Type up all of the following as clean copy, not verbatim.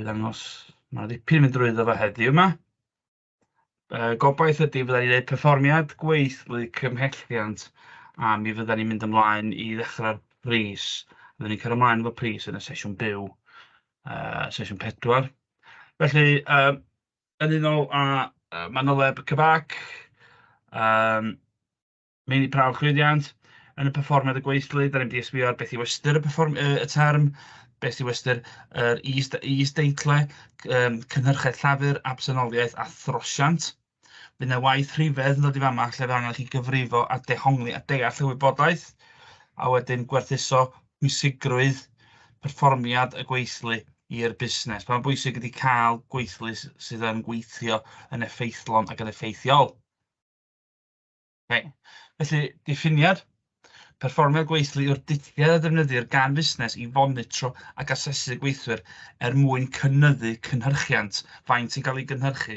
Dwi'n ddangos, mae'n dipyn mynd drwyddo fo heddiw yma. Gobaith ydy fydda ni'n gwneud perfformiad gweithlu cymhelliant a mi fydda ni'n mynd ymlaen i ddechrau'r pris. Fydda ni'n cael ymlaen efo pris yn y sesiwn byw, sesiwn 4. Felly, yn unol â manyliad cyfac, meini prawf chwyddiant, yn y perfformiad y gweithlu, da ni'n mynd i esbio ar beth i westyr y term, beth i westyr yr is-deitle, cynhyrchaeth llafur, absynoliaeth a throsiant. Bydd yna waith rhifedd yn dod i fama lle fe angen chi gyfrifo a dehongli a deall y wybodaeth, a wedyn gwerthuso pwysigrwydd perfformiad y gweithlu i'r busnes. Mae'n bwysig ydy cael gweithlu sydd yn gweithio yn effeithlon ac yn effeithiol. Felly, diffiniad. Perfformiad gweithlu yw'r dyddiad a defnyddir gan fusnes i fonitro ac asesu gweithwyr mwyn cynyddu cynhyrchiant, faint sy'n cael ei gynhyrchu,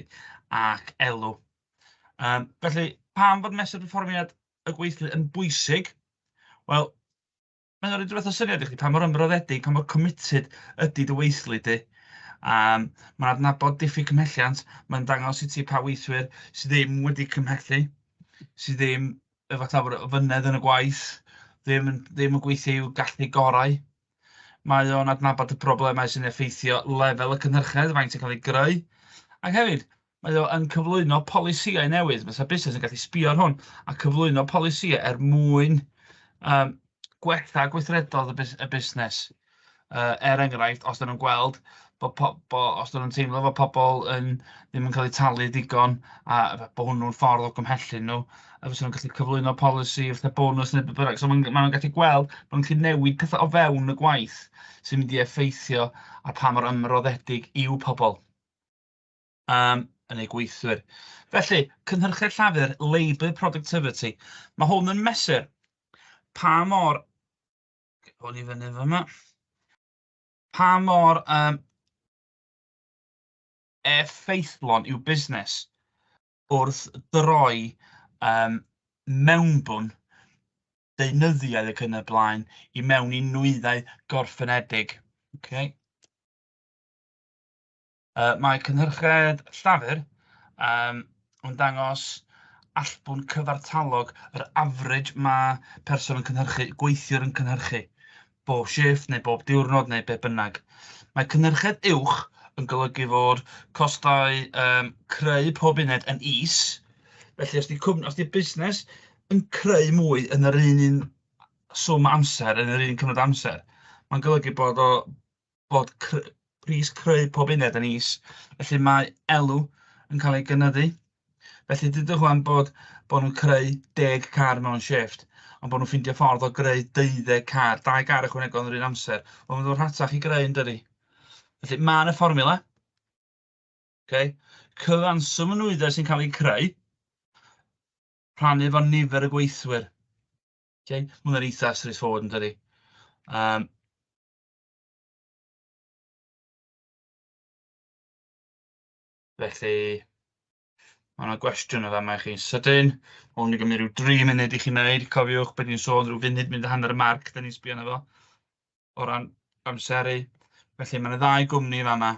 ac elw. Felly, pam fod mesur perfformiad y gweithlu yn bwysig? Wel, mae'n rhaid rhywbeth o syniad i chi, pa mor ymroddedig, pa mor committed ydy dy weithlu di. Mae'n adnabod diffyg cymhelliant, mae'n dangos i ti pa weithwyr sydd ddim wedi cymhellu, sydd ddim efo fynydd yn y gwaith, ddim yn gweithio i'w gallu gorau. Mae o'n adnabod y broblemau sy'n effeithio lefel y cynhyrchedd, faint sy'n cael ei greu. Ac hefyd, mae o'n cyflwyno polisïau newydd. Fysa busnes yn gallu sbio ar hwn a cyflwyno polisïau mwyn gwella gweithredoedd y busnes. Enghraifft, os dyn nhw'n gweld, os dyn nhw'n teimlo fod pobl ddim yn cael eu talu digon a bod hwnnw'n ffordd o gymhellu nhw, a fysa nhw'n gallu cyflwyno polisi fatha bonus neu beth bynnag. So maen nhw'n gallu gweld bod nhw'n gallu newid pethau o fewn y gwaith sy'n mynd i effeithio a pa mor ymroddedig i'w pobl yn eu gweithwyr. Felly, cynhyrchiad llafur, labour productivity. Mae hwn yn mesur pa mor... Hwn i fyny fo yma. Pa mor effeithlon i'w busnes wrth droi mewnbwn deunyddiau ac yn y blaen i mewn i nwyddau gorffenedig. Mae cynhyrchiad llafur yn dangos allbwn cyfartalog yr average mae person yn cynhyrchu, gweithiwr yn cynhyrchu. Bob shift neu bob diwrnod neu be bynnag. Mae cynhyrchiad uwch yn golygu fod costau creu pob uned yn is. Felly, os di busnes yn creu mwy yn yr un swm amser, yn yr un cyfnod amser, mae'n golygu bod pris creu pob uned yn is. Felly, mae elw yn cael ei gynyddu. Felly, dydych chwan bod nhw'n creu 10 car mewn shift, ond bod nhw'n ffeindio ffordd o greu 12 car, 2 car ychwanegol yn yr un amser. Ond mae'n dod rhatach i greu yn dydi. Felly, mae yna fformula. Cyfanswm y nwyddau sy'n cael ei creu, rhannu efo nifer y gweithwyr. Mae'n eitha straightforward yn dydi. Felly, mae yna gwestiwn o fama i chi sydyn. Hwn i gymryd rhyw 3 munud i chi wneud. Cofiwch beth ni'n sôn, rhyw funud mynd â hanner y marc, da ni'n sbio yna fo. O ran amseru. Felly, mae yna 2 gwmni fama.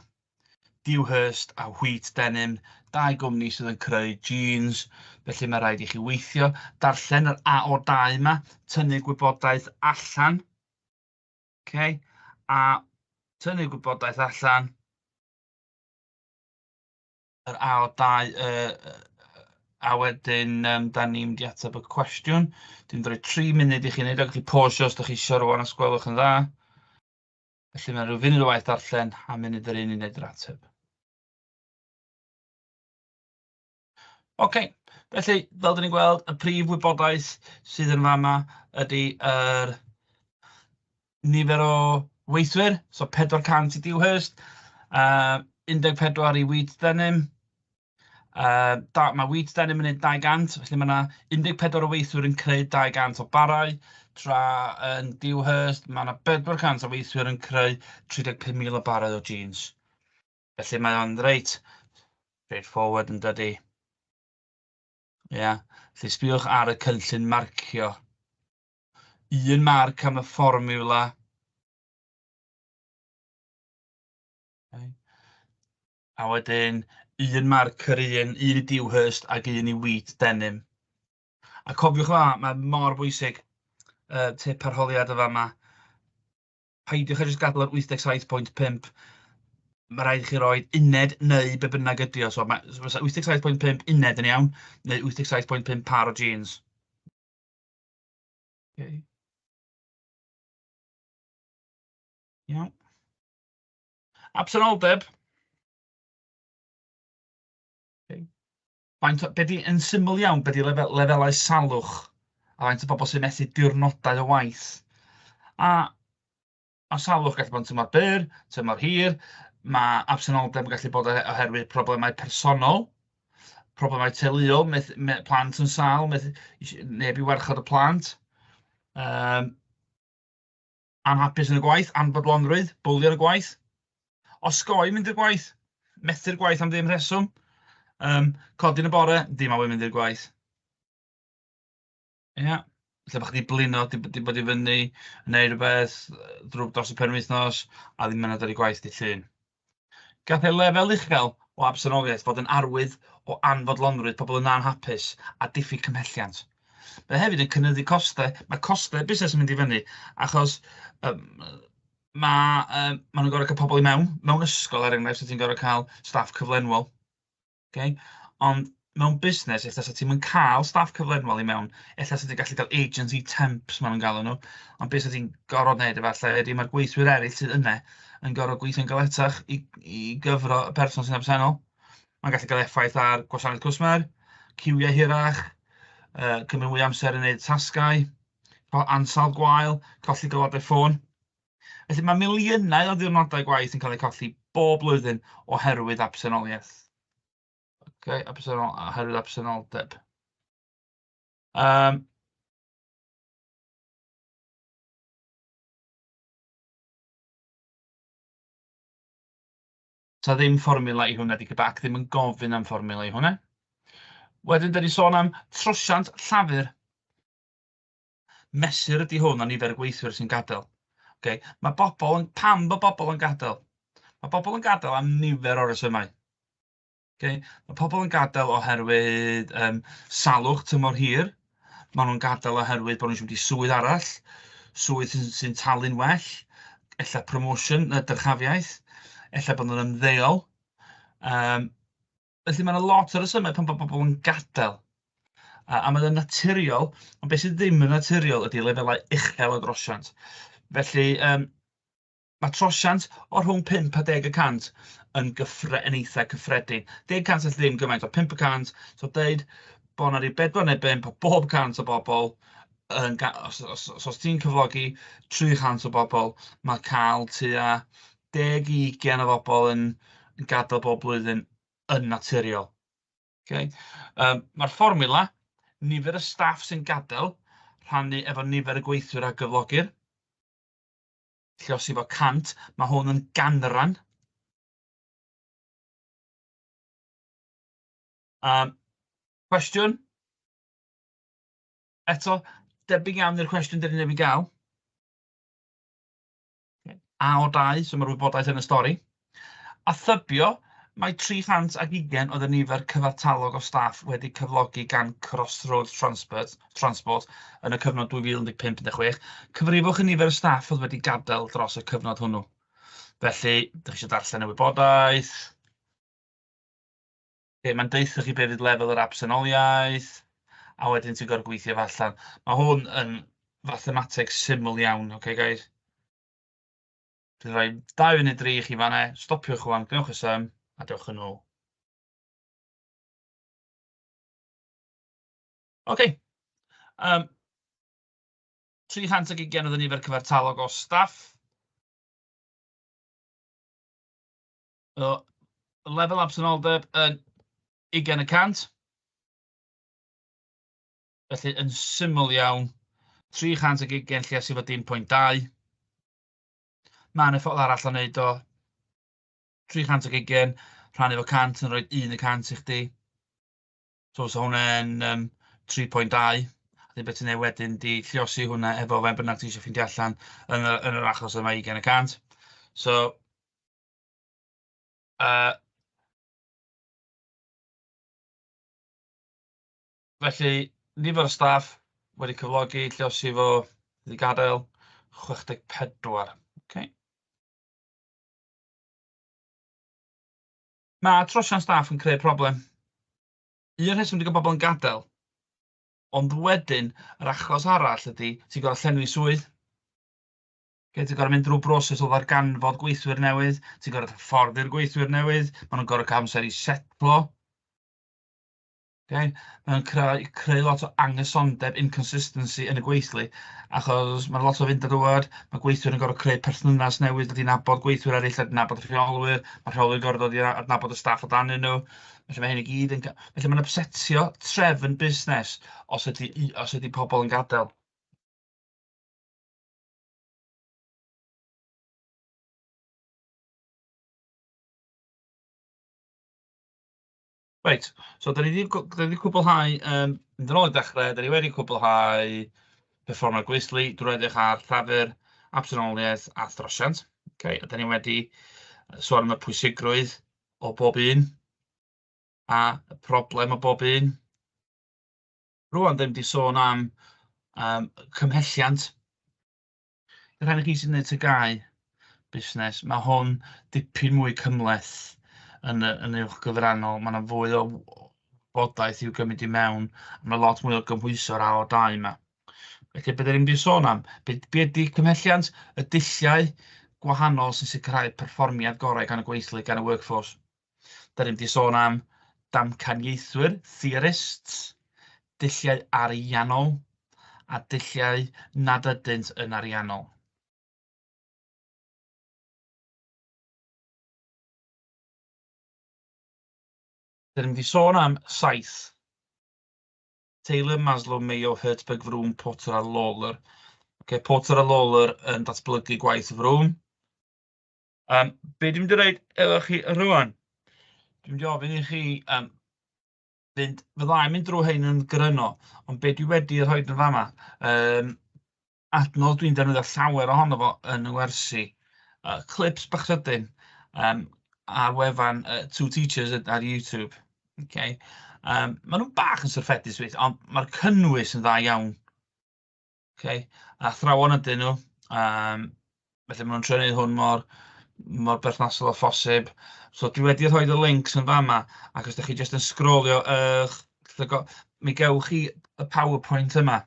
Dewhurst a Wheat Denim, 2 gwmni sydd yn creu jeans. Felly, mae rhaid i chi weithio, darllen yr A o 2 yma, tynnu gwybodaeth allan. A tynnu gwybodaeth allan. Yr A o 2, a wedyn, da ni'n mynd i ateb y cwestiwn. Dwi'n rhoi 3 munud i chi wneud, a gallu pausio os ydych chi eisiau rwan os gwelwch yn dda. Felly mae rhyw funud o waith darllen, a munud yr un i wneud yr ateb. Felly, fel dyn ni'n gweld, y prif wybodaeth sydd yn fama ydy nifer o weithwyr, so 400 i Dewhurst, 14 i Wheat Denim. Mae Wheat Denim yn gwneud 200, felly mae yna 14 o weithwyr yn creu 200 o barau, tra yn Dewhurst mae yna 400 o weithwyr yn creu 35,000 o barau o jeans. Felly mae o'n reit straightforward yn dydi. Felly sbiwch ar y cynllun marcio. 1 marc am y fformiwla. A wedyn, un marc yr un i Dewhurst ac un i Wheat Denim. A cofiwch mae mor bwysig tip arholiad o fama. Peidiwch â jyst gadael ar 87.5. Mae rhaid i chi roi uned neu be bynnag ydi o. So, 87.5 uned yn iawn, neu 87.5 par o jeans. Okay. Iawn. Absenoldeb. Okay. Be di, yn syml iawn, be di lefelau salwch a faint o bobl sy'n methu diwrnodau o waith. A salwch gallu bod yn tymor byr, tymor hir. Mae absenoldeb yn gallu bod oherwydd problemau personol, problemau teuluol, plant yn sal, neb i warchod y plant. Anhapus yn y gwaith, anfodlonrwydd, bwlio yn y gwaith. Osgoi mynd i'r gwaith, methu'r gwaith am ddim rheswm. Codi yn y bore, dim awy'n mynd i'r gwaith. Ia. Lle bod chi wedi blino, di bod i fyny, neu rhywbeth dros y penwythnos, a ddim mynd ar ei gwaith di llun. Gall ei lefel uchel o absenoliaeth fod yn arwydd o anfodlonrwydd, pobl yn anhapus a diffyg cymhelliant. Mae hefyd yn cynyddu costau. Mae costau busnes yn mynd i fyny, achos mae nhw'n gorfod cael pobl i mewn ysgol er enghraifft, so ti'n gorfod cael staff cyflenwol. Okay? Ond mewn busnes, ella sa ti'n mynd cael staff cyflenwol i mewn, ella sa ti'n gallu cael agency temps maen nhw'n galw nhw, ond beth sa ti'n gorfod wneud efallai ydy mae'r gweithwyr eraill sydd yna yn gorfod gweithio'n galetach i gyfro y person sy'n absennol. Mae'n gallu cael effaith ar gwasanaeth cwsmer, ciwiau hirach, cymryd mwy amser yn gwneud tasgau, ansawdd gwael, colli golodau ffôn. Felly mae miliynau o ddiwrnodau gwaith yn cael eu colli bob blwyddyn oherwydd absenoliaeth. Okay, oherwydd absenoldeb. Ta ddim fformula i hwnna, ddim yn gofyn am fformula i hwnna. Wedyn, da ni sôn am trosiant llafur. Mesur ydy hwn o nifer y gweithwyr sy'n gadael. Okay. Pam bod bobl yn gadael? Mae bobl yn gadael am nifer o resymau. Okay. Mae pobl yn gadael oherwydd salwch tymor hir. Mae nhw'n gadael oherwydd bod nhw'n siŵr swydd arall, swydd sy'n talu'n well, ella promotion, dyrchafiaeth, ella bod nhw'n ymddeol. Felly mae'n lot o resymau pan bod bobl yn gadael. A mae'n naturiol, ond beth sydd ddim yn naturiol ydy lefelau uchel o drosiant. Felly, mae trosiant o rhwng 5 a 10% yn eitha cyffredin. 10% ydym ddim gymaint o 5%, so deud bod yna 4 neu 5 o bob 100 o bobl, os ti'n cyflogi 300 o bobl, mae cael tua 10 i 20 o bobl yn gadael bob blwyddyn yn naturiol. Okay. Mae'r fformula, nifer y staff sy'n gadael, rhannu efo nifer y gweithwyr a gyflogir. Lle os i fo 100, mae hwn yn ganran. Cwestiwn? Eto, debyg iawn i'r cwestiwn dyn ni'n ei gael. A o 2, so mae'r wybodaeth yn y stori. A thybio, mae 320 oedd y nifer cyfartalog o staff wedi cyflogi gan Crossroads Transport yn y cyfnod 2015-16. Cyfrifwch y nifer y staff oedd wedi gadael dros y cyfnod hwnnw. Felly, ydych chi eisiau darllen y wybodaeth. Mae'n deitha chi beth fydd lefel yr absenoliaeth, a wedyn ti'n gorfod gweithio allan. Mae hwn yn fathemateg syml iawn, okay, guys? Dwi'n rhoi 2 munud 3 i chi fan'na, stopiwch wan, gnewch y sym, a dewch yn ôl. OK. 320 oedd y nifer cyfartalog o staff. Lefel absenoldeb yn 20%. Felly, yn syml iawn, 320 lle sydd fod 1.2. Mae yna ffordd arall o wneud o. 320 rhannu efo 100 yn rhoi 1% i chdi. So, hwnna'n 3.2. Ddim beth yn ei wedyn di lliosi hwnna efo fe'n bynnag ti eisiau ffeindio allan yn yr achos yma 20%. So, Felly, nifer o staff wedi cyflogi, lleosi fo wedi gadael 64. Okay. Mae trosian staff yn creu problem. Un rheswm wedi cael bobl yn gadael, ond wedyn, yr achos arall ydy, ti'n gorfod llenwi swydd. Okay, ti'n gorfod mynd drwy broses o ddarganfod gweithwyr newydd, ti'n gorfod hyfforddi'r gweithwyr newydd, maen nhw'n gorfod cael amser i setlo. Okay? Mae'n creu lot o anghysondeb, inconsistency yn y gweithlu, achos mae lot o fynd a dŵad, mae gweithwyr yn gorfod creu perthynas newydd, wedi nabod gweithwyr eraill, wedi nabod y rheolwyr, mae rheolwyr gorfod wedi adnabod y staff o dan nhw. Felly mae hyn i gyd yn... Felly mae'n upsetio trefn busnes os ydy pobl yn gadael. Reit, so da ni wedi cwblhau, mynd yn ôl i dechrau, da ni wedi cwblhau perfformiad gweithlu drwy edrych ar llafur, absynoliaeth a throsiant. Okay, a da ni wedi sôn am y pwysigrwydd o bob un a y problem o bob un. Rwan, da ni wedi sôn am cymhelliant. Y rhain i chi sy'n gwneud tygau busnes, mae hwn dipyn mwy cymhleth yn uwch gyfrannol. Mae yna fwy o wybodaeth i'w gymryd i mewn, a mae lot mwy o gymhwyso ar A o 2 yma. Felly, beth ni'n mynd i sôn am? Be ydy cymhelliant? Y dulliau gwahanol sy'n sicrhau perfformiad gorau gan y gweithlu, gan y workforce. Da ni'n mynd i sôn am damcaniaethwyr, theorists, dulliau ariannol, a dulliau nad ydynt yn ariannol. Da ni'n mynd i sôn am saith. Taylor, Maslow, Mayo, Hertzberg, Vroom, Porter a Lawler. Okay, Porter a Lawler yn datblygu gwaith Vroom. Be dwi'n mynd i reid efo chi rwan? Dwi'n mynd i ofyn i chi fydda i'n mynd drwy hyn yn gryno, ond be dwi wedi rhoi yn fama, adnodd dwi'n defnyddio llawer ohono fo yn y wersi. Clips bach sydyn ar wefan Two Teachers ar YouTube. Okay. Maen nhw'n bach yn syrffedus, ond mae'r cynnwys yn dda iawn. Okay. A athrawon ydyn nhw. Felly maen nhw'n trio gwneud hwn mor berthnasol o phosib. So dwi wedi rhoi y links yn fama, ac os ydych chi jyst yn sgrolio, mi gewch chi y PowerPoint yma.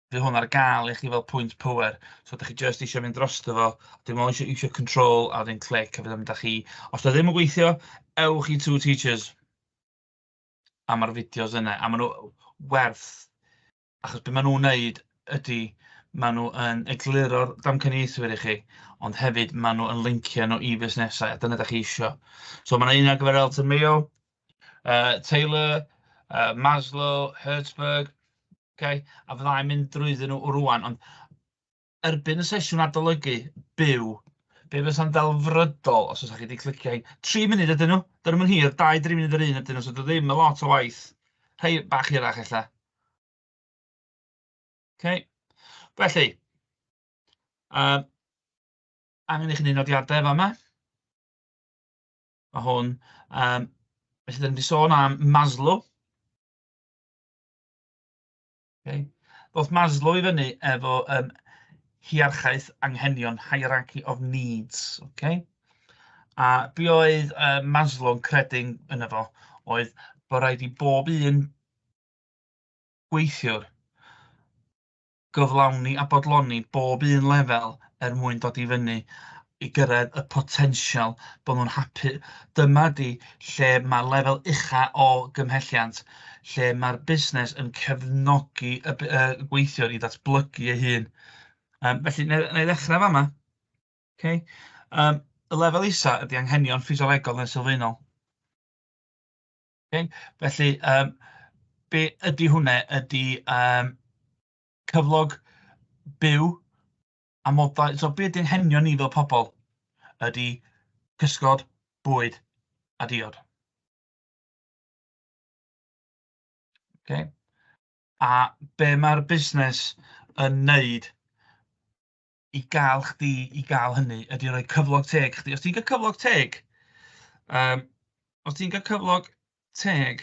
Fydd hwn ar gael i chi fel pwynt pŵer. So ydych chi jyst eisiau mynd drosto fo, dim ond eisiau control a wedyn clic, a fydd yn mynd â chi. Os ydych ddim yn gweithio, ewch i Two Teachers. A mae'r fideos yna, a maen nhw werth, achos beth maen nhw'n wneud ydy, maen nhw yn egluro'r damcaniaethwyr i chi, ond hefyd maen nhw yn lincio nhw i busnesau, a dyna ydych chi eisiau. So mae yna un ar gyfer Elton Mayo, Taylor, Maslow, Hertzberg, okay? A fydda i'n mynd drwyddyn nhw rwan, ond erbyn y sesiwn adolygu byw, be fysa'n delfrydol os ydych chi wedi clicio ein. 3 munud ydyn nhw, dyn nhw'n hir, 2-3 munud yr un ydyn nhw, so dwi ddim yn lot o waith. Rhai bach hirach ella. Okay. Felly, angen i chi wneud nodiadau yma. Mae hwn, felly dyn ni wedi sôn am Maslow. Okay. Doedd Maslow i fyny efo hiarchaeth anghenion, hierarchy of needs. Okay. A be oedd Maslow yn credu'n yna fo, oedd bod rhaid i bob un gweithiwr gyflawni a bodloni bob un lefel mwyn dod i fyny i gyrraedd y potensial bod nhw'n hapus. Dyma di lle mae lefel ucha o gymhelliant, lle mae'r busnes yn cefnogi y gweithiwr i ddatblygu ei hun. Felly, na i ddechrau fama. Okay. Y lefel isa ydy anghenion ffisiolegol neu sylfaenol. Okay. Felly, be ydy hwnna? Ydy cyflog byw a modau. So, be ydy'n anghenion ni fel pobl? Ydy cysgod, bwyd a diod. Okay. A be mae'r busnes yn neud i gael chdi i gael hynny ydy rhoi cyflog teg chdi. Os ti'n cael cyflog teg,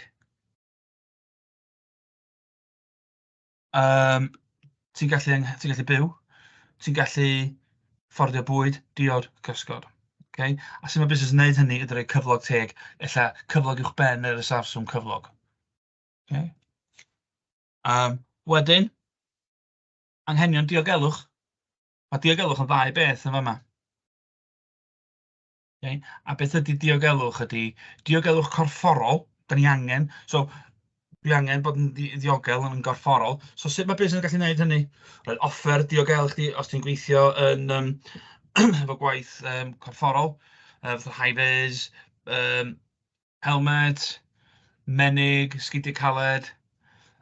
Ti'n gallu byw, ti'n gallu fforddio bwyd, diod, cysgod. Okay? A sut mae busnes yn gwneud hynny ydy rhoi cyflog teg, ella cyflog uwch ben yr ysafswm cyflog. Okay? Wedyn, anghenion diogelwch. Mae diogelwch yn ddau beth yn fama. Okay? A beth ydy diogelwch ydy diogelwch corfforol, da ni angen. So, dwi angen bod yn ddiogel yn gorfforol. So, sut mae busnes yn gallu gwneud hynny? Rhaid offer diogel chdi os ti'n gweithio yn efo gwaith corfforol, fatha high-vis, helmet, menig, sgidiau caled,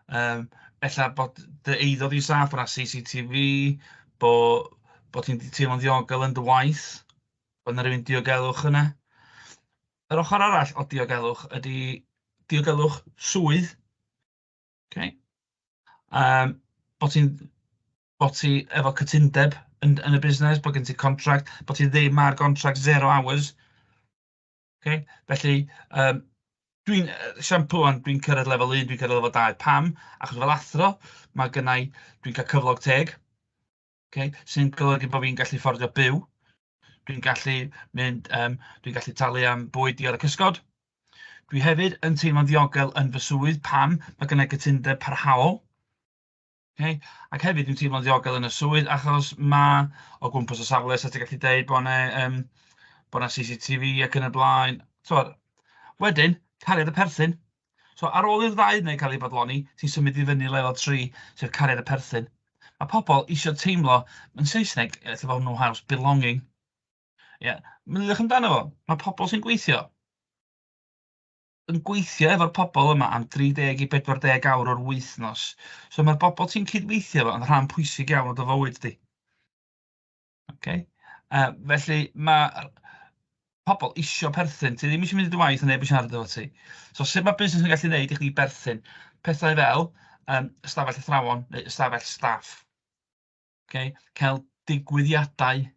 ella bod dy eiddo di saff, bod yna CCTV, bod ti'n teimlo'n ddiogel yn dy waith, bod yna rhywun diogelwch yna. Yr ochr arall o diogelwch ydy diogelwch swydd. Okay? Bod ti efo cytundeb yn y busnes, bod gen ti contract, bod ti ddim ar contract 0 hours. Okay? Felly, dwi'n siampw, dwi'n cyrraedd lefel 1, dwi'n cyrraedd lefel 2. Pam? Achos fel athro, mae gennau, dwi'n cael cyflog teg. Okay? Sy'n golygu bod fi'n gallu fforddio byw. Dwi'n gallu talu am bwyd diod a cysgod. Dwi hefyd yn teimlo'n ddiogel yn fy swydd. Pam? Mae gennau gytundeb parhaol. Okay? Ac hefyd dwi'n teimlo'n ddiogel yn y swydd achos mae o gwmpas y safle, so ti'n gallu deud bod yna CCTV ac yn y blaen. So, wedyn, cariad y perthyn. So, ar ôl i'r ddau neu cael ei bodloni, ti'n symud i fyny lefel 3, sef cariad y perthyn. Mae pobl eisiau teimlo, yn Saesneg, efo no house belonging. Yeah. Myndych amdano fo, mae pobl sy'n gweithio efo'r pobl yma am 30 i 40 awr o'r wythnos. So mae'r bobl ti'n cydweithio efo yn rhan pwysig iawn o dy fywyd di. Okay? Felly mae pobl isio perthyn. Ti ddim eisiau mynd i dy waith yn neb yn siarad efo ti. So sut mae busnes yn gallu gwneud i chdi berthyn? Pethau fel ystafell athrawon neu ystafell staff. Okay? Cael digwyddiadau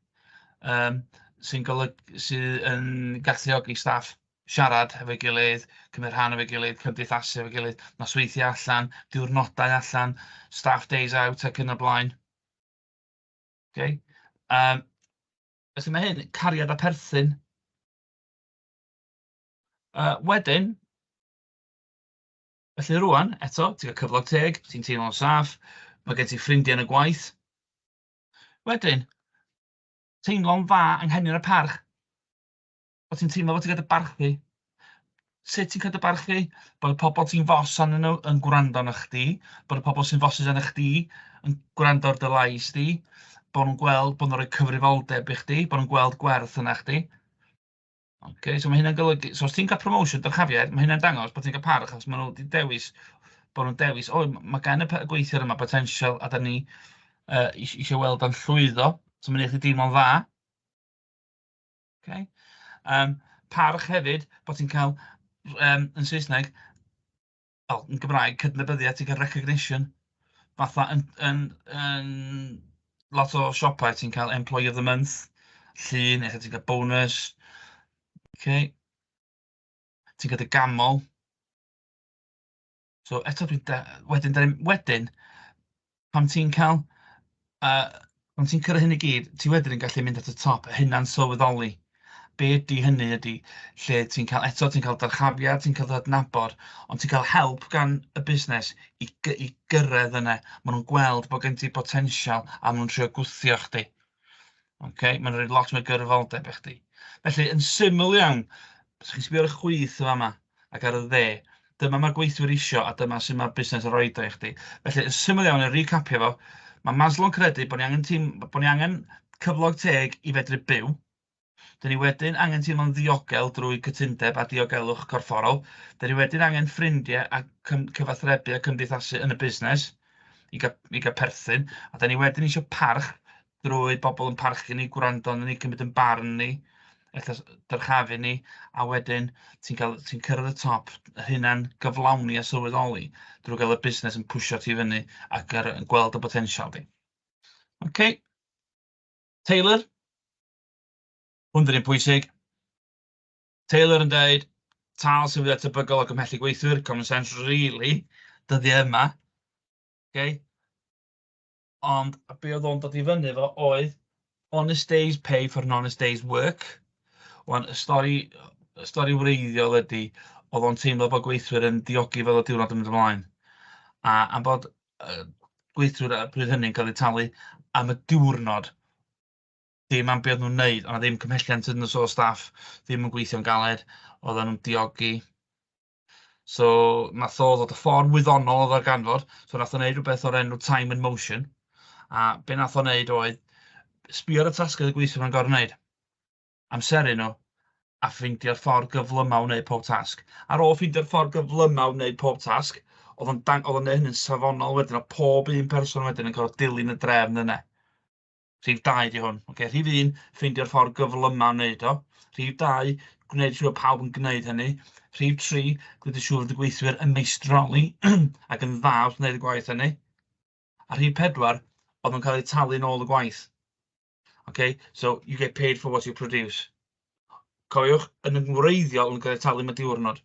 sydd yn galluogi staff siarad efo'i gilydd, cymryd rhan efo'i gilydd, cymdeithasu efo'i gilydd, nosweithio allan, diwrnodau allan, staff days out ac yn y blaen. Okay? Felly mae hyn, cariad a perthyn. Wedyn, felly rwan, eto, ti'n cael cyflog teg, ti'n teimlo'n saff, mae gen ti ffrindiau yn y gwaith. Wedyn, teimlo'n dda anghenion y parch. O ti'n teimlo fod ti'n cael dy barchu. Sut ti'n cael dy barchu? Bod y pobl ti'n fos arnyn nhw yn gwrando arno chdi, bod y pobl sy'n fosys arno chdi yn gwrando ar dy lais di, bod nhw'n gweld bod nhw'n rhoi cyfrifoldeb i chdi, bod nhw'n gweld gwerth yna chdi. Okay, so mae hynna'n golygu, so os ti'n cael promotion dyrchafiad, mae hynna'n dangos bod ti'n cael parch, achos mae nhw'n dewis, mae gan y gweithiwr yma potensial, a da ni eisiau weld o'n llwyddo, so mae'n eich deimlo'n dda. Okay. Parch hefyd, bod ti'n cael, yn Saesneg, yn Gymraeg, cydnabyddiaeth, ti'n cael recognition. Fatha yn lot o siopau, ti'n cael Employee of the Month, llun, eich ti'n cael bonus. Okay. Ti'n cael dy gamol. So, eto, wedyn, pam ti'n cael, pam ti'n cyrraedd hyn i gyd, ti wedyn yn gallu mynd at y top, hynna'n sylweddoli. Be ydy hynny ydy, lle ti'n cael dyrchafiad, ti'n cael adnabod, ond ti'n cael help gan y busnes i gyrraedd yna. Maen nhw'n gweld bod gen ti potensial a maen nhw'n trio gwthio chdi. Okay? Maen nhw'n rhoi lot mwy gyrfoldeb i chdi. Felly, yn syml iawn, os chi'n sbio ar y chwith yma ac ar y dde, dyma mae'r gweithwyr isio a dyma sy'n mae'r busnes yn rhoid o i chdi. Felly, yn syml iawn, yn recapio fo, mae Maslow'n credu bod ni angen cyflog teg i fedru byw. Dyn ni wedyn angen teimlo'n ddiogel drwy cytundeb a diogelwch corfforol. Dyn ni wedyn angen ffrindiau a cyfathrebu a cymdeithasu yn y busnes i gael perthyn. A dyn ni wedyn eisiau parch drwy bobl yn parchu ni, gwrando ni, cymryd yn barn ni, dyrchafu ni, a wedyn ti'n cyrraedd y top, hynna'n gyflawni a sylweddoli drwy gael y busnes yn pwysio ti fyny ac yn gweld y potensial di. Okay. Taylor? Hwn dyn ni'n pwysig. Taylor yn dweud, tal sy'n fydd tebygol o gymhellu gweithwyr, common sense really, dyddiau yma. Okay? Ond be oedd o'n dod i fyny efo oedd honest days pay for non-honest days work. Wan, y stori wreiddiol ydy, oedd o'n teimlo bod gweithwyr yn diogi fel y diwrnod yn mynd ymlaen. Am bod gweithwyr y bryd hynny'n cael eu talu am y diwrnod, dim am beth nhw'n neud, ond ddim cymhelliant yn y so staff, ddim yn gweithio'n galed, oedden nhw'n diogi. So, nath o ddod y ffordd wyddonol o ddarganfod, so nath o'n neud rhywbeth o'r enw time and motion, a be nath o'n neud oedd, sbio ar y tasgau y gweithwyr yn gorau wneud, amseru nhw, a ffeindio'r ffordd gyflymau o wneud pob tasg. Ar ôl ffeindio'r ffordd gyflymau o wneud pob tasg, oedd o'n neud hynny'n safonol wedyn, o pob un person wedyn yn cael dilyn y drefn yna. Rhif 2 di hwn. Okay, rhif 1, ffeindio'r ffordd gyflymau o wneud o. Rhif 2, gwneud siŵr pawb yn gwneud hynny. Rhif 3, gwneud siŵr fod y gweithwyr yn meistroli ac yn dda wrth wneud y gwaith hynny. A rhif 4, oedd yn cael ei talu nôl y gwaith. Okay, so you get paid for what you produce. Cofiwch, yn wreiddiol yn cael ei talu mewn diwrnod.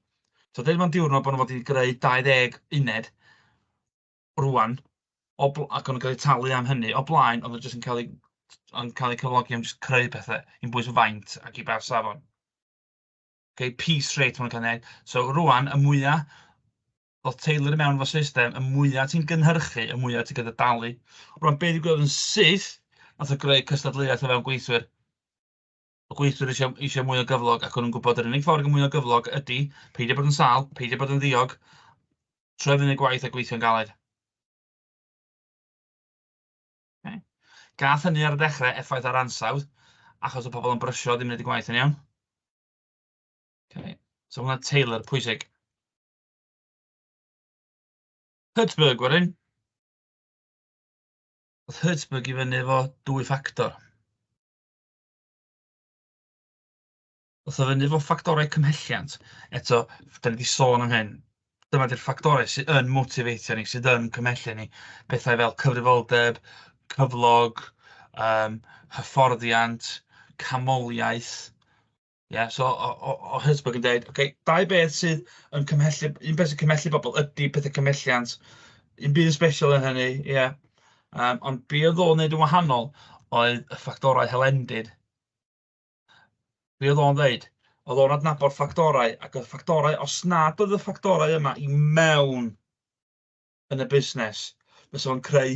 So, dweud mewn diwrnod bod nhw wedi greu 20 uned rwan, ac o'n cael ei talu am hynny. O blaen, oedd nhw jyst yn cael ei cyflogi am jyst creu pethau, i'n bwys o faint ac i bar safon. Okay, piece rate ma'n cael ei wneud. So, rwan, y mwyaf oedd Taylor i mewn fo system, y mwyaf ti'n gynhyrchu, y mwyaf ti'n gyda dalu. Rwan, be ddigwyddodd yn syth, nath o greu cystadleuaeth o fewn gweithwyr. Y gweithwyr eisiau mwy o gyflog, ac o'n nhw'n gwybod yr unig ffordd mwy o gyflog ydy peidio bod yn sal, peidio bod yn ddiog, troi fyny gwaith a gweithio'n galed. Okay. Gath hynny ar y dechrau effaith ar ansawdd, achos o pobl yn brysio ddim wneud y gwaith yn iawn. Okay. So hwnna Taylor, pwysig. Hurtsburg wedyn. Oedd Hurtsburg i fyny efo 2 ffactor. Oedd o fyny efo ffactorau cymhelliant. Eto, da ni wedi sôn am hyn. Dyma di'r ffactorau sydd yn motiveitio ni, sydd yn cymhellu ni. Pethau fel cyfrifoldeb, cyflog, hyfforddiant, camoliaeth. Yeah, so o Hurtsburg yn dweud, okay, 2 beth sydd yn cymhellu, un beth sy'n cymhellu bobl ydy pethau cymhelliant. Un byd yn special yn hynny, ie. Yeah. Ond be oedd o'n wneud yn wahanol oedd y ffactorau helendid. Be oedd o'n dweud? Oedd o'n adnabod ffactorau, ac oedd ffactorau, os nad oedd y ffactorau yma i mewn yn y busnes, fysa o'n creu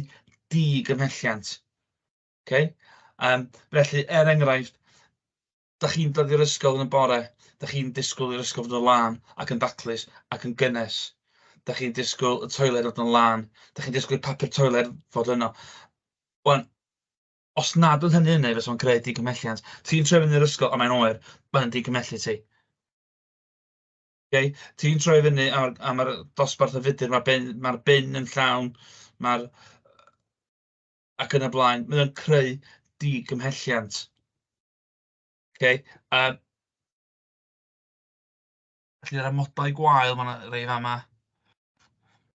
di-gymhelliant. Okay? Felly, enghraifft, da chi'n dod i'r ysgol yn y bore, da chi'n disgwyl i'r ysgol fod yn lan ac yn daclus ac yn gynnes. Da chi'n disgwyl y toilet fod yn lan, da chi'n disgwyl papur toilet fod yno. Wel, os nad oedd hynny yna, fysa fo'n creu di-gymhelliant. Ti'n troi fyny i'r ysgol, a mae'n oer, mae'n di-gymhellu ti. Okay? Ti'n troi fyny am yr dosbarth y fudur, mae'r bin yn llawn, ac yn y blaen, mae'n creu di-gymhelliant. Okay? Felly, ar y modau gwael, mae'n rei fama.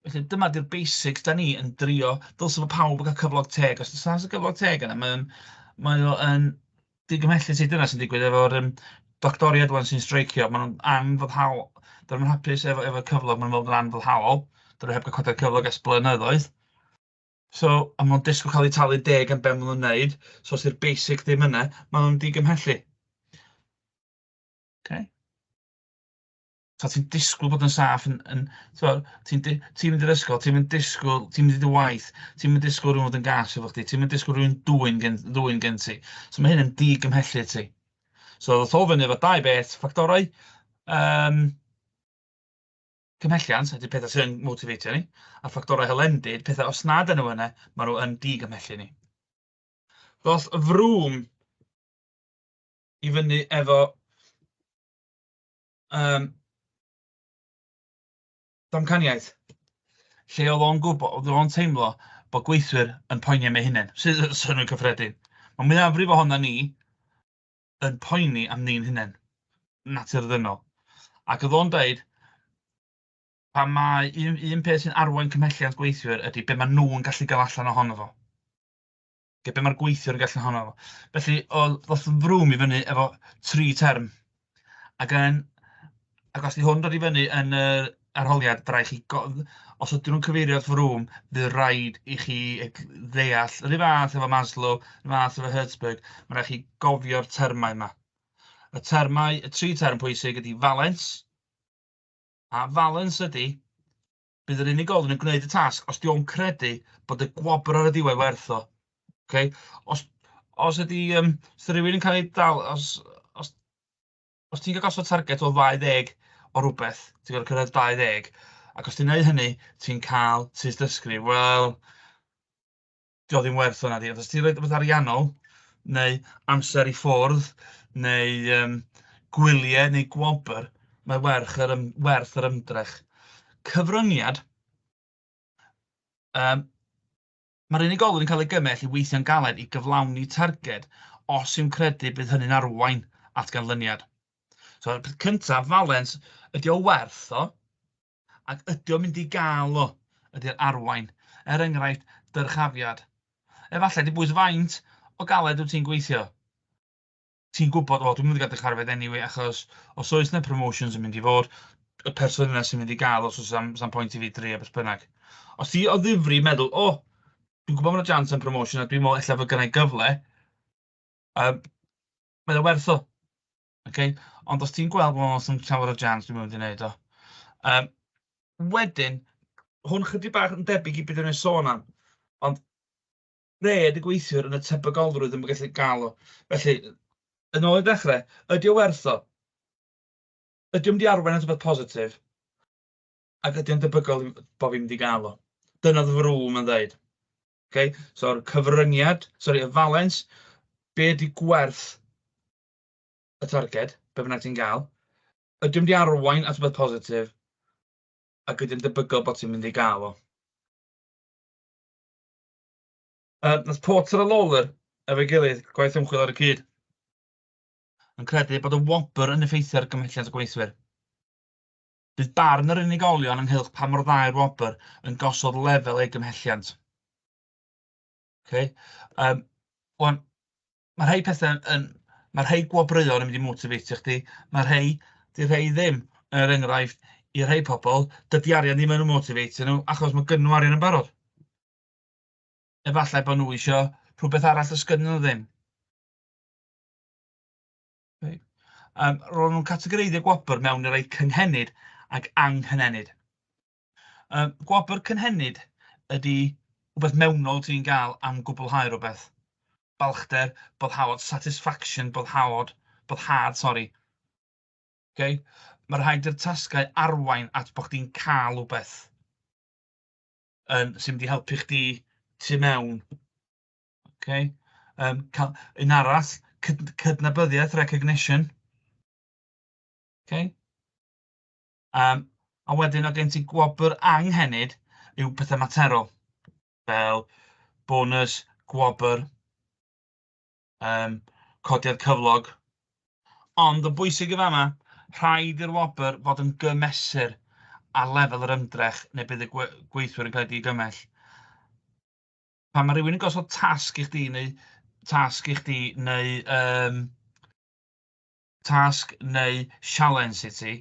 Felly, dyma di'r basics da ni yn drio. Dylse fo pawb yn cael cyflog teg. Os ydych chi'n cyflog teg yna, mae o'n digymhellu ti dyna sy'n digwydd efo'r doctoriad wan sy'n streicio. Maen nhw'n anfoddhaol. Dyn nhw'n hapus efo cyflog, maen nhw'n anfoddhaol. Dyn nhw'n heb gael codi'r cyflog ers blynyddoedd. So, a maen nhw'n disgwyl cael eu talu 10 am be maen nhw'n neud. So, os yw'r basic ddim yna, maen nhw'n digymhellu. Okay. So, ti'n disgwyl bod yn saff, ti'n mynd i'r ysgol, ti'n mynd i dy waith, ti'n mynd disgwyl rhywun yn gas efo chdi, ti'n mynd disgwyl rhywun dwy'n gen ti. So mae hyn yn di-gymhellu ti. So ddoth o fyny efo 2 beth, ffactorau cymhelliant, ydy pethau sy'n motiveitio ni, a ffactorau helendid, pethau os nad yn yna, maen nhw yn di-gymhellu ni. Ddoth y frwm i fyny efo damcaniaeth, lle oedd o'n gwybod, oedd o'n teimlo bod gweithwyr yn poeni am eu hunain, sydd yn synwyr cyffredin. Mae mwyafrif ohono ni yn poeni am ni'n hunain, naturiol. Ac oedd o'n dweud, pa mae un peth sy'n arwain cymhelliant gweithwyr ydy be mae nhw'n gallu gael allan ohono fo. Be mae'r gweithwyr yn gallu ohono fo. Felly, oedd frwm i fyny efo 3 term. Ac os di hwn dod i fyny yn arholiad, rhaid chi, os ydyn nhw'n cyfeirio at ffrwm, fydd rhaid i chi ddeall, yr un fath efo Maslow, yr un fath efo Hertzberg, mae rhaid chi gofio'r termau yma. Y tri term pwysig ydy valens, a valens ydy, bydd yr unigolyn yn gwneud y tasg os di o'n credu bod y gwobr ar y diwedd werth o. Okay? Os ydy, os rhywun yn cael ei dal, os ti'n cael gosod target o 20 o rhywbeth, ti'n cael cyrraedd 20, ac os ti'n neud hynny, ti'n cael tystysgrif, wel, di o ddim werth hwnna di. Os ti'n rhoi rhywbeth ariannol, neu amser i ffwrdd, neu gwyliau, neu gwobr, mae werth yr ymdrech. Cyfryngiad, mae'r unigolyn yn cael ei gymell i weithio'n galed i gyflawni targed os yw'n credu bydd hynny'n arwain at ganlyniad. So, y peth cyntaf, valens, ydy o werth o, ac ydy o'n mynd i gael o, ydy'r arwain. Enghraifft, dyrchafiad. Efallai, di bwys faint o galed wyt ti'n gweithio. Ti'n gwybod, o, dwi'n mynd i gael dyrchafiad anyway, achos os oes yna promotions yn mynd i fod, y person yna sy'n mynd i gael, os oes am pwynt i fi 3 a beth bynnag. Os ti o ddifri meddwl, o, dwi'n gwybod mae'n chance yn promotion a dwi'n meddwl ella fod gynnau gyfle, mae o werth o. Okay? Ond os ti'n gweld bod o'n llawer o chance, dwi'n mynd i wneud o. Wedyn, hwn chydig bach yn debyg i beth yn ei sôn am, ond rhaid y gweithiwr yn y tebygolrwydd yn gallu gael o. Felly, yn ôl i ddechrau, ydy o werth o? Ydy o'n mynd i arwain at rhywbeth positif? Ac ydy o'n debygol bod fi'n mynd i gael o? Dyna ddrwm yn dweud. Okay? So'r cyfryngiad, y valens, be ydy gwerth y targed, be bynnag ti'n gael, ydy o'n mynd i arwain at rhywbeth positif, ac ydy'n debygol bod ti'n mynd i gael o. Nath Porter a Lawler, efo'i gilydd, gwaith ymchwil ar y cyd, yn credu bod y wobr yn effeithio ar gymhelliant y gweithwyr. Bydd barn yr unigolion ynghylch pa mor dda yw'r wobr yn gosod lefel ei gymhelliant. Okay? Mae rhai pethau mae rhai gwobreuon yn mynd i motivatio chdi, mae rhai ddim. Er enghraifft, i rhai pobl, dydy arian ddim yn motivatio nhw achos mae gynnw arian yn barod. Efallai bod nhw eisiau rhywbeth arall ys gynnyn nhw ddim. Okay. Roedd nhw'n categoreiddio gwobr mewn i'r rhai cynhenid ac anghynhenid. Gwobr cynhenid ydy rhywbeth mewnol ti'n gael am gwblhau rhywbeth. Balchder, boddhad, satisfaction, boddhad. Okay? Mae rhaid i'r tasgau arwain at bod chdi'n cael rhywbeth sy'n mynd i helpu chdi tu mewn. Okay? Un arall, cydnabyddiaeth, recognition. Okay? A wedyn o gen ti gwobr anghenid yw pethau materol, fel bonus, gwobr, codiad cyflog. Ond y bwysig y fama, rhaid i'r wobr fod yn gymesur a lefel yr ymdrech neu bydd y gweithwyr yn cael ei gymell. Pan mae rhywun yn gosod tasg i chdi neu challenge i ti,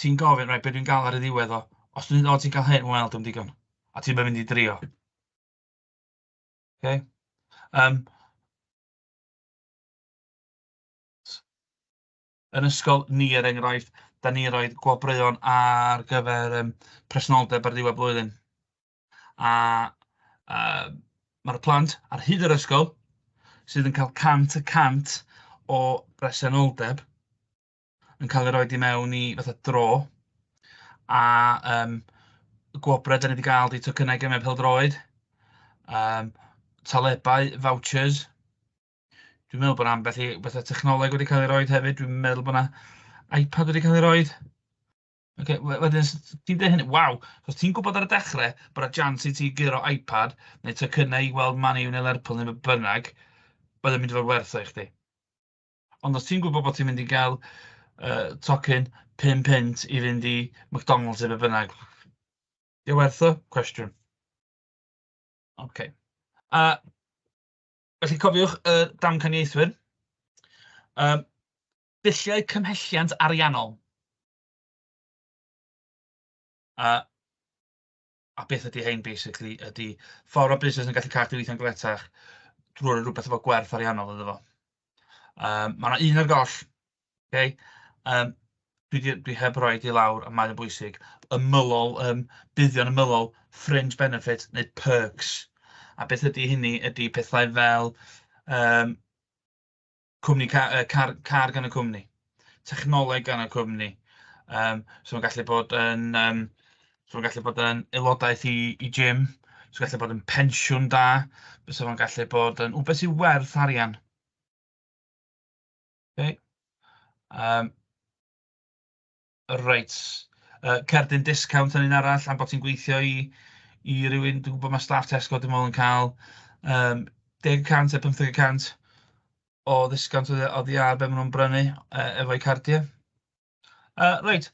ti'n gofyn, rhaid beth dwi'n gael ar y ddiwedd o. Os ti'n cael hyn, wel, dwi'n digon. A ti'n mynd i drio. Okay? Yn ysgol, ni er enghraifft, da ni roed gwobreuon ar gyfer presenoldeb ar ddiwedd blwyddyn. A mae'r plant ar hyd yr ysgol sydd yn cael 100% o presenoldeb yn cael ei roed i mewn i fatha dro. A gwobrau da ni wedi cael di tocynnau gymau pêl-droed, talebau, vouchers. Dwi'n meddwl bod yna bethau technoleg wedi cael ei roed hefyd. Dwi'n meddwl bod yna iPad wedi cael ei roed. Okay, wedyn, ti'n dweud hynny, waw, os ti'n gwybod ar y dechrau bod y chance i ti gyro iPad neu tocynnau i weld Man U neu Lerpwl neu bynnag, bydd yn mynd i fod werth o i chdi. Ond os ti'n gwybod bod ti'n mynd i gael tocyn 5 pint i fynd i McDonald's neu bynnag, di o werth o? Cwestiwn. Okay. Felly cofiwch y damcaniaethwyr. Dulliau cymhelliant ariannol. A beth ydy hein, basically, ydy ffordd o busnes yn gallu cadw weithio'n gletach drwy'r rhywbeth efo gwerth ariannol iddo fo. Mae yna un ar goll, okay? Dwi heb roed i lawr, a mae'n bwysig, buddion ymylol, fringe benefit neu perks. A beth ydy hynny ydy pethau fel cwmni car gan y cwmni, technoleg gan y cwmni. So mae'n gallu bod yn aelodaeth i gym, so gallu bod yn pensiwn da, so mae'n gallu bod yn wbeth sy'n werth arian. Okay. Reit. Cerdyn discount yn un arall am bod ti'n gweithio i rywun, dwi'n gwybod mae staff Tesco dwi'n meddwl yn cael 10% neu 15% o ddisgawnt oddi ar be maen nhw'n brynu efo'u cardiau. Reit.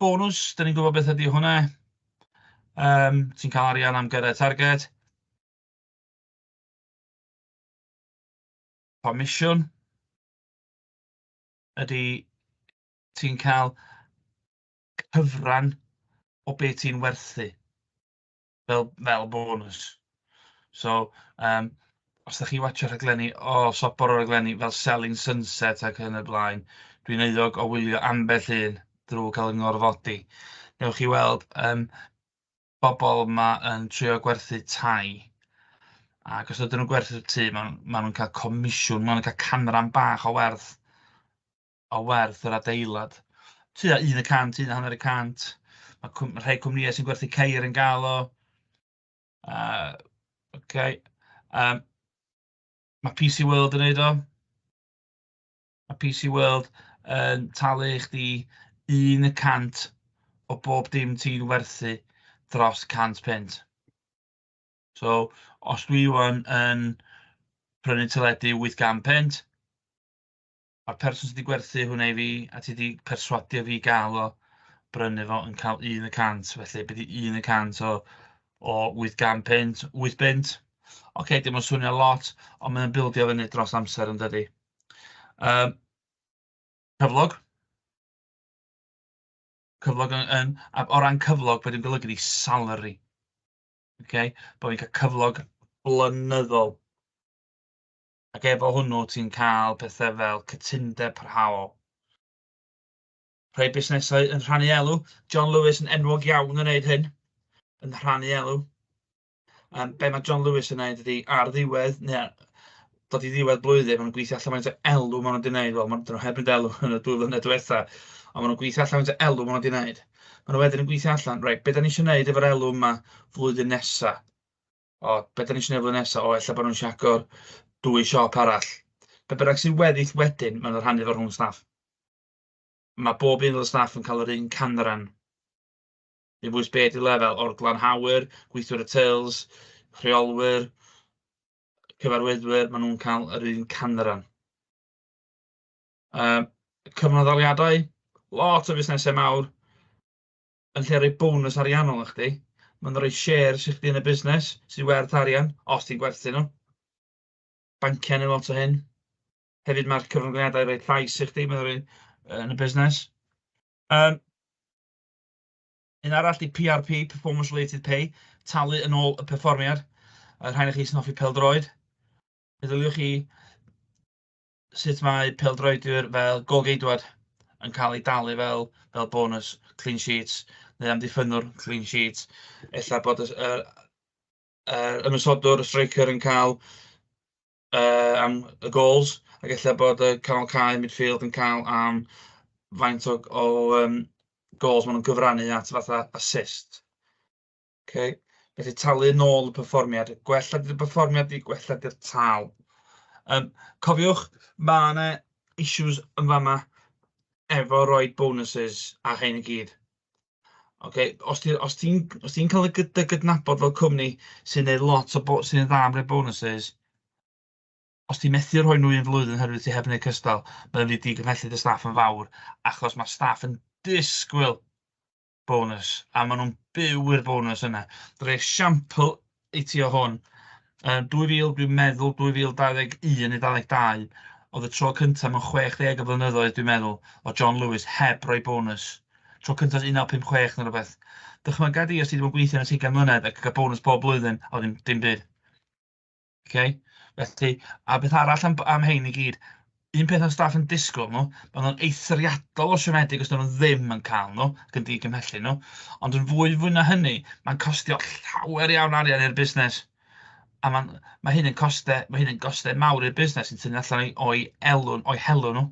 Bonus, dyn ni'n gwybod beth ydy hwnna. Ti'n cael arian am gyrraedd targed. Comisiwn ydy ti'n cael cyfran o beth ti'n werthu fel bonus. So, os ydych chi watcho rhaglenni, sobor o rhaglenni fel Selling Sunset ac yn y blaen, dwi'n euog o wylio ambell un drwy cael yng ngorfodi. Newch chi weld bobl yma yn trio gwerthu tai. Ac os ydyn nhw'n gwerthu'r tŷ, maen nhw'n cael comisiwn, maen nhw'n cael canran bach o werth yr adeilad. Tua 1%, 1,5%. Mae rhai cwmnïau sy'n gwerthu ceir yn gael o. Mae PC World yn neud o. Mae PC World yn talu i chdi 1% o bob dim ti'n werthu dros 100 £. So, os dwi yn prynu teledu 800 £, a'r person sydd wedi gwerthu hwnna i fi, a ti wedi perswadio fi gael o brynu fo yn cael 1%, felly beth i 1% o 800 £, 8 £. Oce, dim ond swnio lot, ond mae'n bildio fyny dros amser yn dydi. Cyflog. O ran cyflog, bod i'n golygu ni salary. Okay? Bod fi'n cael cyflog blynyddol. Ac efo hwnnw ti'n cael pethau fel cytundeb parhaol. Rhai busnesau yn rhannu elw. John Lewis yn enwog iawn yn gwneud hyn. Yn rhannu elw. Be mae John Lewis yn gwneud ydy ar ddiwedd, dod i ddiwedd blwyddyn, maen nhw'n gweithio allan faint o elw maen nhw'n gwneud. Wel, maen nhw heb yn elw yn y 2 flynedd diwetha. Ond maen nhw'n gweithio allan faint o elw maen nhw'n gwneud. Maen nhw wedyn yn gweithio allan, reit, be da ni eisiau gwneud efo'r elw yma flwyddyn nesaf? Be da ni eisiau gwneud flwyddyn nesaf? Ella bod nhw'n eisiau agor 2 siop arall. Be bynnag sy'n weddill wedyn, maen nhw'n rhannu fo rhwng staff. Mae bob un o'r staff yn cael yr un canran. Dim bwys beth i lefel o'r glanhawyr, gweithwyr y tils, rheolwyr, cyfarwyddwyr, maen nhw'n cael yr un canran. Cyfnodoliadau, lot o busnesau mawr yn lle rhoi bonus ariannol i chdi. Maen nhw'n rhoi shares i chdi yn y busnes sy'n werth arian, os ti'n gwerthu nhw. Banciau neu lot o hyn. Hefyd mae'r cyfnodoliadau rhoi llais i chdi yn y busnes. Un arall di PRP, Performance Related Pay, talu yn ôl y perfformiad. Rhain i chi sy'n hoffi pêl-droed. Meddyliwch chi sut mae pêl-droedwyr fel Gol-geidwad yn cael ei dalu fel bonus, clean sheets, neu amddiffynnwr, clean sheets. Ella bod ymysodwr, y striker yn cael am y goals, ac ella bod y canol cae midfield yn cael am faint o goals maen nhw'n gyfrannu at fatha assist. Okay. Felly talu yn ôl y perfformiad. Gwella di'r perfformiad, gwella di'r tal. Cofiwch, mae yna issues yn fama efo roed bonuses a hyn i gyd. Okay. Os ti'n cael dy gydnabod fel cwmni sy'n neud lot sy'n dda am rhoi bonuses, os ti'n methu rhoi nhw un flwyddyn herwydd ti heb wneud cystal, mae'n mynd i digymhellu dy staff yn fawr, achos mae staff yn disgwyl bonus, a maen nhw'n byw i'r bonus yna. Dwi'n esiampl i ti o hwn. 2000, dwi'n meddwl, 2021 neu 2022, oedd y tro cyntaf mewn 60 o flynyddoedd, dwi'n meddwl, o John Lewis heb roi bonus. tro cyntaf 1956 neu rhywbeth. Dychmyga di os ti ddim yn gweithio yn y 20 mlynedd ac yn cael bonus bob blwyddyn, a dim byd. Okay? Felly, a beth arall am hein i gyd, un peth o'n staff yn disgwyl nhw, maen nhw'n eithriadol o siomedig os nhw ddim yn cael nhw, ac yn digymhellu nhw, ond yn fwy na hynny, mae'n costio llawer iawn arian i'r busnes. A mae hyn yn costau mawr i'r busnes sy'n tynnu allan o'i helw nhw.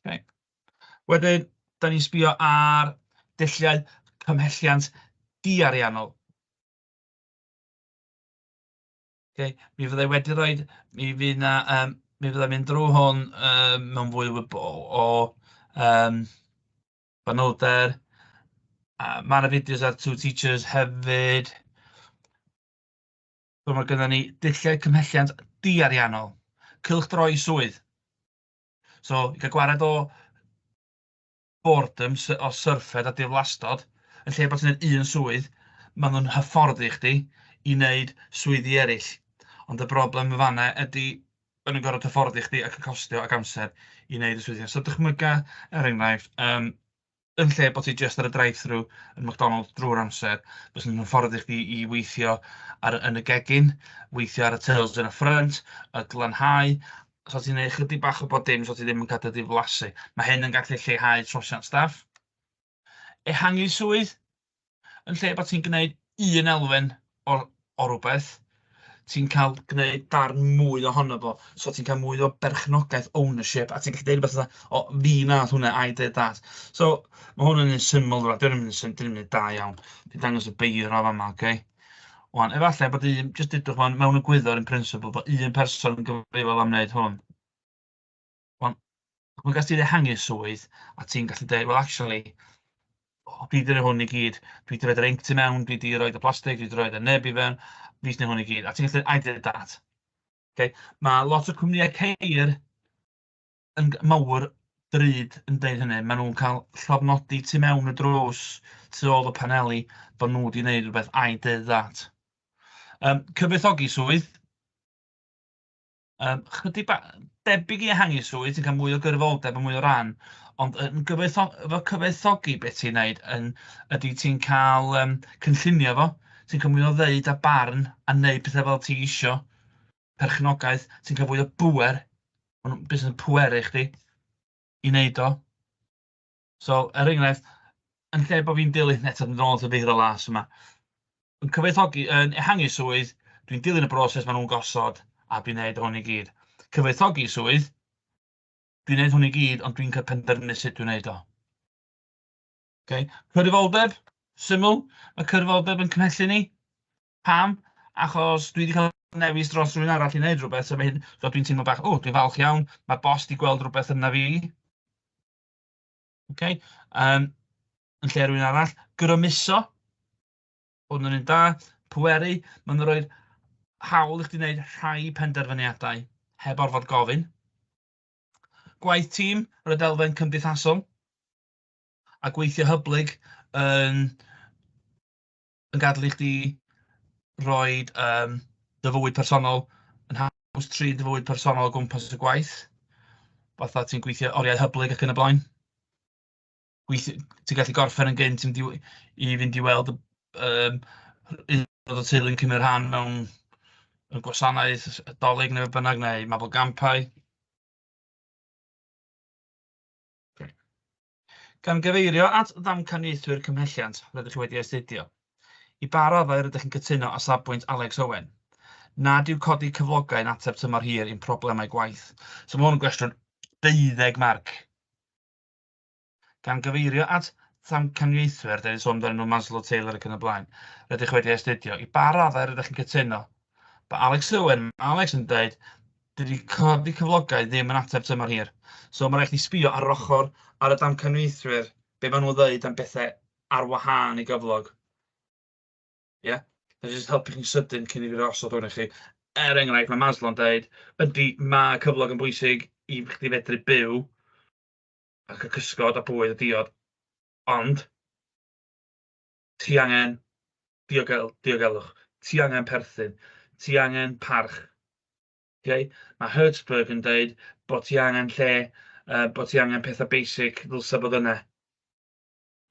Okay. Wedyn, da ni'n sbio ar dulliau cymhelliant di-ariannol. Okay. Mi fyddai wedi rhoi, mi fyddai mynd drwy hwn mewn fwy o fanylder. Mae yna fideos ar Two Teachers hefyd. Mae gennym ni dulliau cymhelliant di-ariannol. Cylchdroi swydd. So, i gael gwared o boredom o syrffed a diflastod, yn lle bod ti'n gwneud un swydd, maen nhw'n hyfforddi chdi i wneud swyddi eraill. Ond y broblem y fanna ydy yn yn gorfod hyfforddi chdi ac yn costio ac amser i wneud y swyddi. So dychmyga, enghraifft, yn lle bod ti just ar y drive-thru yn McDonald's drwy'r amser, bys nhw'n hyfforddi chdi i weithio yn y gegin, weithio ar y tills yn y ffrynt, y glanhau, so ti'n gwneud chydig bach o bod dim, so ti ddim yn cadw diflasu. Mae hyn yn gallu lleihau trosiant staff. Ehangu swydd, yn lle bod ti'n gwneud un elfen o rhywbeth, ti'n cael gwneud darn mwy ohono fo, so ti'n cael mwy o berchnogaeth, ownership, a ti'n gallu deud rhywbeth o fi nath hwnna, I did that. So, mae hwn yn syml, dwi'n mynd da iawn. Dwi'n dangos y beir o fama, okay? Wan, efallai bod jyst dydwch hwn mewn y gwyddor yn principle, bod un person yn gyfrifol am wneud hwn. Wan, mae'n gallu ehangu swydd, a ti'n gallu dweud, well, actually, dwi wedi rhoi hwn i gyd. Dwi wedi rhoi'r inc ti mewn, dwi wedi rhoi'r plastig, dwi wedi rhoi'r neb i fewn, fi wedi hwn i gyd. A ti'n gallu, I did that. Okay? Mae lot o cwmnïau ceir yn mawr drud yn dweud hynny. Maen nhw'n cael llofnodi tu mewn y drws, tu ôl y paneli, bod nhw wedi gwneud rhywbeth, I did that. Cyfoethogi swydd. Chydig debyg i ehangu swydd, ti'n cael mwy o gyrfoldeb a mwy o ran, ond efo cyfoethogi beth ti'n gwneud ydy ti'n cael cynllunio fo, ti'n cael mwy o ddeud a barn a wneud pethau fel ti isio, perchnogaeth, ti'n cael fwy o bwer, beth yn pweru chdi, i wneud o. So, enghraifft, yn lle bod fi'n dilyn eto yn ôl y feir o las yma, yn cyfoethogi, yn ehangu swydd, dwi'n dilyn y broses maen nhw'n gosod, a dwi'n gwneud hwn i gyd. Cyfoethogi swydd, dwi'n gwneud hwn i gyd, ond dwi'n cael penderfynu sut dwi'n gwneud o. Okay. Cyrfoldeb, syml, mae cyrfoldeb yn cymhellu ni. Pam? Achos dwi wedi cael newis dros rhywun arall i wneud rhywbeth, so dwi'n teimlo bach, dwi'n falch iawn, mae boss di gweld rhywbeth yna fi. Okay. Yn lle rhywun arall, grymuso. Hwn yn un da, pweru, maen nhw'n rhoi hawl i chdi wneud rhai penderfyniadau heb orfod gofyn. Gwaith tîm, yr elfen cymdeithasol, a gweithio hyblyg yn gadw i chdi rhoi dy fywyd personol yn haws tri dy fywyd personol o gwmpas y gwaith. Fatha ti'n gweithio oriau hyblyg ac yn y blaen. Ti'n gallu gorffen yn gynt i fynd i weld un o'r teulu'n cymryd rhan mewn gwasanaeth, dolyg neu bynnag, neu mabolgampau. Gan gyfeirio at ddamcaniaethwyr cymhelliant, rydych chi wedi astudio. I ba raddau rydych chi'n cytuno â safbwynt Alex Owen? Nad yw codi cyflogau yn ateb tymor hir i'n problemau gwaith. So mae hwn yn gwestiwn 12 marc. Gan gyfeirio at ddamcaniaethwyr, da ni'n sôn amdanyn nhw Maslow, Taylor ac yn y blaen, rydych wedi astudio. I ba raddau rydych chi'n cytuno? Mae Alex yn dweud, dydy codi cyflogau ddim yn ateb tymor hir. So mae rhaid ni sbio ar ochr ar y damcaniaethwyr, be maen nhw'n dweud am bethau ar wahân i gyflog. Ie? That's just helpu chi'n sydyn cyn i fi osod hwn i chi. Enghraifft, mae Maslow yn dweud, ydy mae cyflog yn bwysig i chdi fedru byw ac y cysgod a bwyd a diod, ond ti angen diogelwch, ti angen perthyn, ti angen parch. Okay? Mae Hertzberg yn dweud bod ti angen lle, bod ti angen pethau basic ddylse bod yna.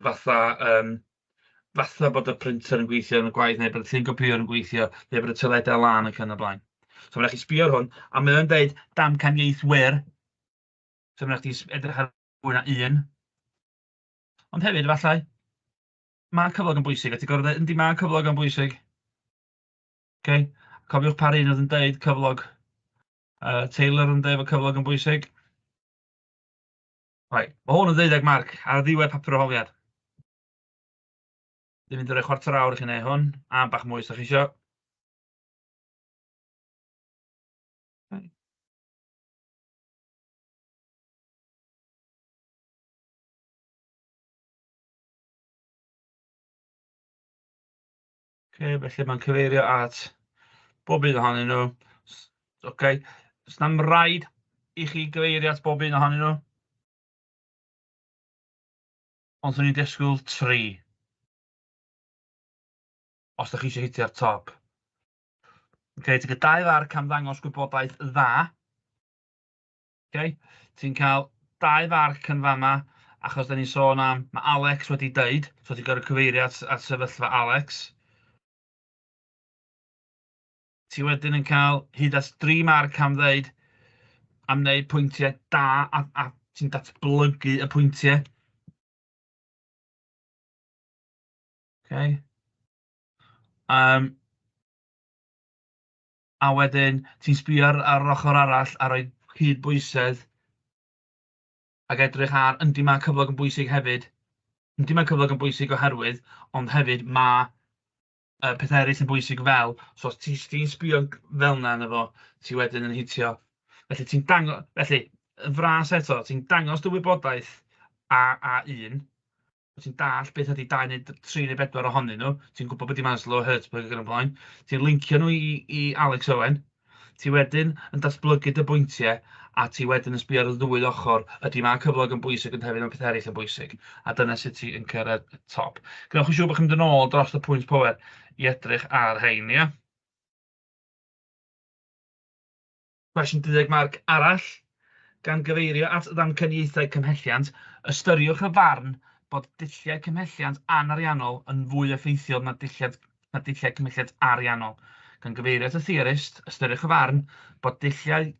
fatha bod y printer yn gweithio yn y gwaith, neu bod y llun copiwr yn gweithio, neu bod y toiledau lan ac yn y blaen. So mae'n rhaid chi sbio ar hwn, a mae'n dweud damcaniaethwyr. So mae'n rhaid chi edrych ar fwy na un. Ond hefyd, efallai, mae cyflog yn bwysig, a ti'n gorfod yndi mae cyflog yn bwysig. Okay? Cofiwch pa un oedd yn dweud cyflog. Taylor yn dweud fod cyflog yn bwysig. Right. Mae hwn yn 12 marc ar ddiwedd papur o holiad. Dwi'n mynd i roi chwarter awr i chi wneud hwn, a bach mwy os ydych chi isio. Felly mae'n cyfeirio at bob un ohonyn nhw. Os na'm rhaid i chi gyfeirio at bob un ohonyn nhw. Ond swn i'n disgwyl 3. Os ydych chi eisiau hitio'r top. Ti'n cael 2 farc am ddangos gwybodaeth dda. Ti'n cael 2 farc yn fama, achos da ni'n sôn am, mae Alex wedi dweud, so ti'n gorfod cyfeirio at sefyllfa Alex. Ti wedyn yn cael hyd at 3 marc am ddeud am wneud pwyntiau da a ti'n datblygu y pwyntiau. A wedyn ti'n sbio ar ochr arall a rhoi cydbwysedd ac edrych ar yndi mae cyflog yn bwysig hefyd. Yndi mae cyflog yn bwysig oherwydd, ond hefyd mae peth eraill yn bwysig fel, so os ti'n sbio fel yna yna fo, ti wedyn yn hitio. Felly ti'n dangos, felly, yn fras eto, ti'n dangos dy wybodaeth a 1, ti'n dall beth ydy 2 neu 3 neu 4 ohonyn nhw, ti'n gwybod beth i Maslow, Hertzberg ac yn y blaen, ti'n lincio nhw i Alex Owen, ti wedyn yn datblygu dy bwyntiau, a ti wedyn yn sbio ar y 2 ochr, ydy mae cyflog yn bwysig yn hefyd, ond peth eraill yn bwysig. A dyna sut ti'n cyrraedd y top. Gwneud chi'n siŵr bod chi'n mynd yn ôl dros y pwynt power i edrych ar hein, ia? Cwestiwn 12 marc arall, gan gyfeirio at ddamcaniaethau cymhelliant, ystyriwch y farn bod dulliau cymhelliant anariannol yn fwy effeithiol na dulliau cymhelliant ariannol. Gan gyfeirio at y theorist, ystyriwch y farn bod dulliau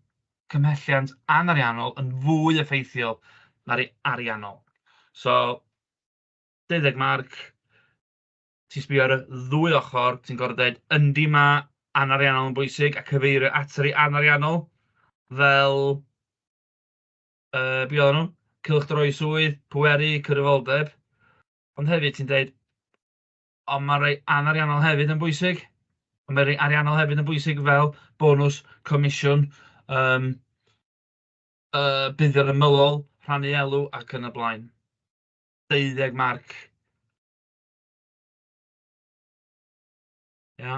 cymhelliant anariannol yn fwy effeithiol na'r ariannol. So, 12 marc, ti'n sbio ar y 2 ochr, ti'n gorfod dweud, yndi mae anariannol yn bwysig, a cyfeirio at yr anariannol, fel, bio nhw, cylchdroi swydd, pweru, cyfrifoldeb, ond hefyd ti'n dweud, ond mae rhai anariannol hefyd yn bwysig, ond mae rhai ariannol hefyd yn bwysig fel bonus, comisiwn, buddion ymylol, rhannu elw ac yn y blaen. 12 marc. Ia.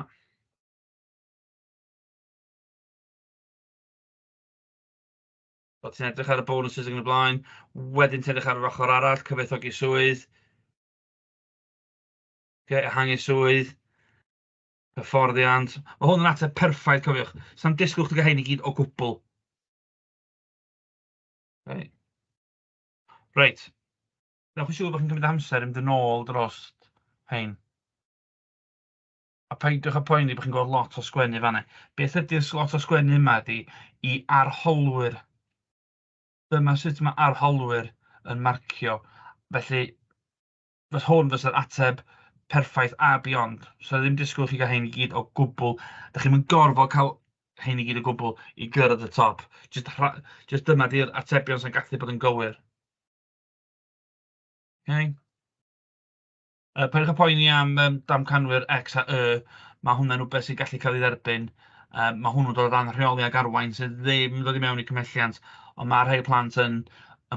Ti'n edrych ar y bonuses ac yn y blaen. Wedyn ti'n edrych ar yr ochr arall, cyfoethogi swydd. Ehangu swydd. Hyfforddiant. Mae hwn yn ateb perffaith, cofiwch. Sa'n disgwyl chdi gael hyn i gyd o gwbl. Reit. Newch chi siŵr bod chi'n cymryd amser yn mynd yn ôl dros hein. A peidiwch â poeni bod chi'n gweld lot o sgwennu fanna. Beth ydy'r lot o sgwennu yma ydy i arholwyr. Dyma sut mae arholwyr yn marcio. Felly, fes hwn fysa'r ateb perffaith a beyond. So ddim disgwyl chi gael hein i gyd o gwbl. Dych chi'n mynd gorfod cael hein i gyd o gwbl i gyrraedd y top. Just dyma di'r atebion sy'n gallu bod yn gywir. Peidiwch â poeni am damcanwyr X a Y. Mae hwnna'n rhywbeth sy'n gallu cael ei dderbyn. Mae hwnnw'n dod o ran rheoli ag arwain sydd ddim yn dod i mewn i cymhelliant, ond mae rhai plant yn